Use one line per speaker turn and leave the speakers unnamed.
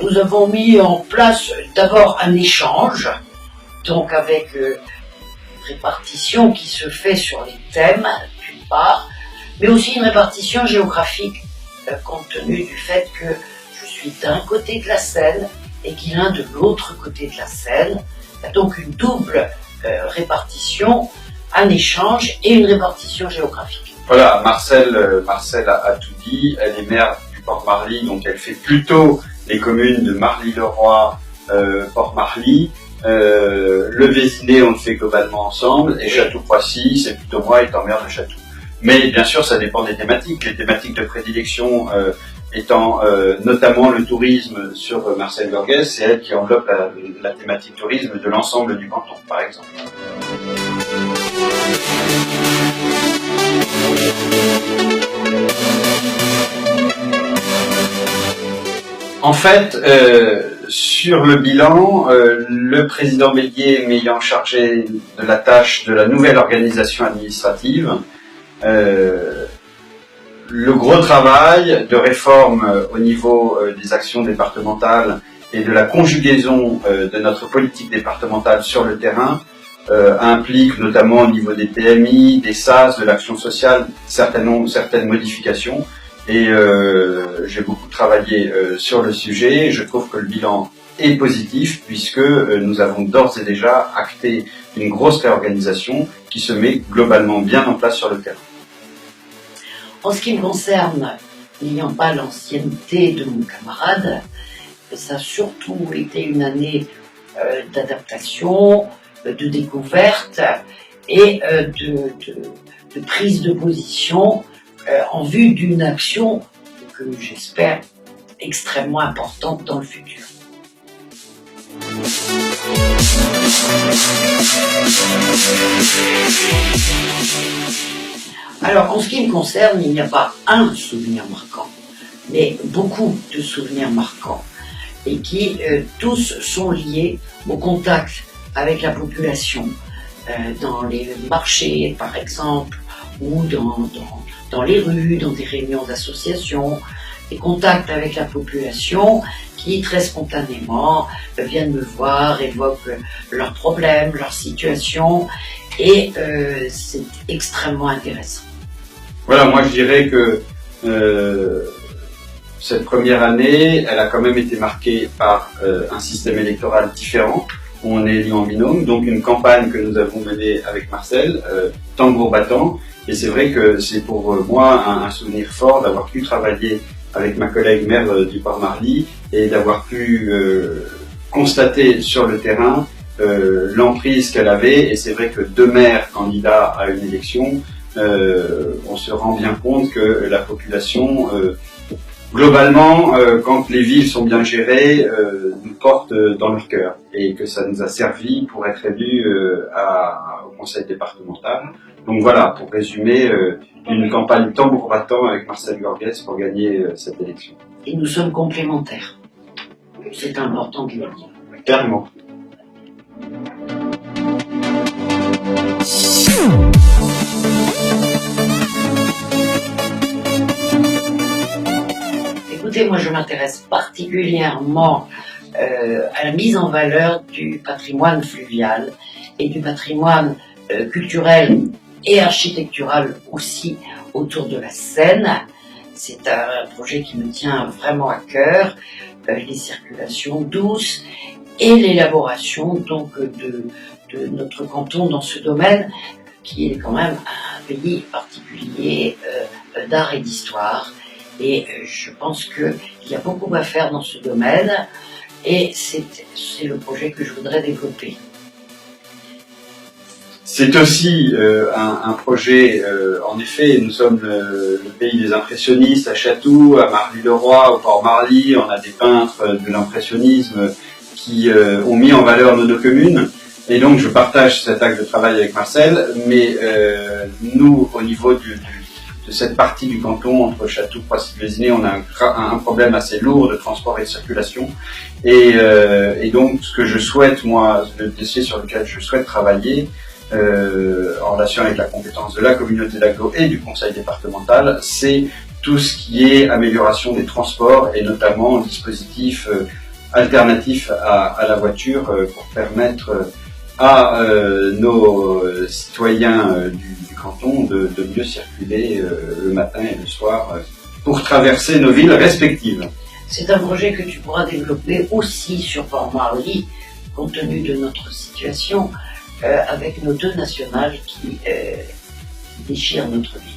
nous avons mis en place d'abord un échange, donc avec une répartition qui se fait sur les thèmes, d'une part, mais aussi une répartition géographique, compte tenu du fait que je suis d'un côté de la Seine et qu'il est de l'autre côté de la Seine. Il y a donc une double répartition, un échange et une répartition géographique.
Voilà, Marcel a tout dit. Elle est maire du Port-Marly, donc elle fait plutôt les communes de Marly-le-Roi, Port-Marly. Le Vésinet, on le fait globalement ensemble, et Château-Croissy, c'est plutôt moi étant maire de Château. Mais bien sûr, ça dépend des thématiques. Les thématiques de prédilection étant notamment le tourisme sur Marcel Gorguès, c'est elle qui enveloppe la thématique tourisme de l'ensemble du canton, par exemple. En fait, sur le bilan, le président Bélier m'ayant chargé de la tâche de la nouvelle organisation administrative, le gros travail de réforme au niveau des actions départementales et de la conjugaison de notre politique départementale sur le terrain implique notamment au niveau des PMI, des SAS, de l'action sociale, certaines modifications. Et j'ai beaucoup travaillé sur le sujet. Je trouve que le bilan est positif puisque nous avons d'ores et déjà acté une grosse réorganisation qui se met globalement bien en place sur le terrain.
En ce qui me concerne, n'ayant pas l'ancienneté de mon camarade, ça a surtout été une année d'adaptation, de découverte et de prise de position en vue d'une action que j'espère extrêmement importante dans le futur. Alors, en ce qui me concerne, il n'y a pas un souvenir marquant, mais beaucoup de souvenirs marquants, et qui tous sont liés au contact avec la population, dans les marchés par exemple, ou dans les rues, dans des réunions d'associations, des contacts avec la population qui très spontanément viennent me voir, évoquent leurs problèmes, leurs situations, et c'est extrêmement intéressant.
Voilà, moi je dirais que cette première année, elle a quand même été marquée par un système électoral différent, où on est élu en binôme, donc une campagne que nous avons menée avec Marcel, tambour battant, et c'est vrai que c'est pour moi un souvenir fort d'avoir pu travailler avec ma collègue maire du Port-Marly et d'avoir pu constater sur le terrain l'emprise qu'elle avait, et c'est vrai que deux maires candidats à une élection, on se rend bien compte que la population, globalement, quand les villes sont bien gérées, nous portent dans leur cœur, et que ça nous a servi pour être élus au conseil départemental. Donc voilà, pour résumer, une campagne tambour battant avec Marcel Gorguès pour gagner cette élection.
Et nous sommes complémentaires. C'est important de le dire.
Carrément.
Écoutez, moi je m'intéresse particulièrement à la mise en valeur du patrimoine fluvial et du patrimoine culturel et architectural aussi autour de la Seine. C'est un projet qui me tient vraiment à cœur, les circulations douces et l'élaboration donc de notre canton dans ce domaine qui est quand même un pays particulier d'art et d'histoire. Et je pense qu'il y a beaucoup à faire dans ce domaine et c'est le projet que je voudrais développer.
C'est aussi un projet, en effet, nous sommes le pays des impressionnistes à Château, à Marly-le-Roi, au Port-Marly, on a des peintres de l'impressionnisme qui ont mis en valeur nos deux communes, et donc je partage cet axe de travail avec Marcel, mais nous, au niveau de cette partie du canton, entre Château, Croissy, Vésinet, on a un problème assez lourd de transport et de circulation, et donc ce que je souhaite, moi, le dossier sur lequel je souhaite travailler, en relation avec la compétence de la communauté d'agglo et du conseil départemental, c'est tout ce qui est amélioration des transports et notamment dispositifs alternatif à la voiture pour permettre à nos citoyens du canton de mieux circuler le matin et le soir pour traverser nos villes respectives.
C'est un projet que tu pourras développer aussi sur Port-Marly, compte tenu de notre situation, avec nos 2 nationales qui déchirent notre ville.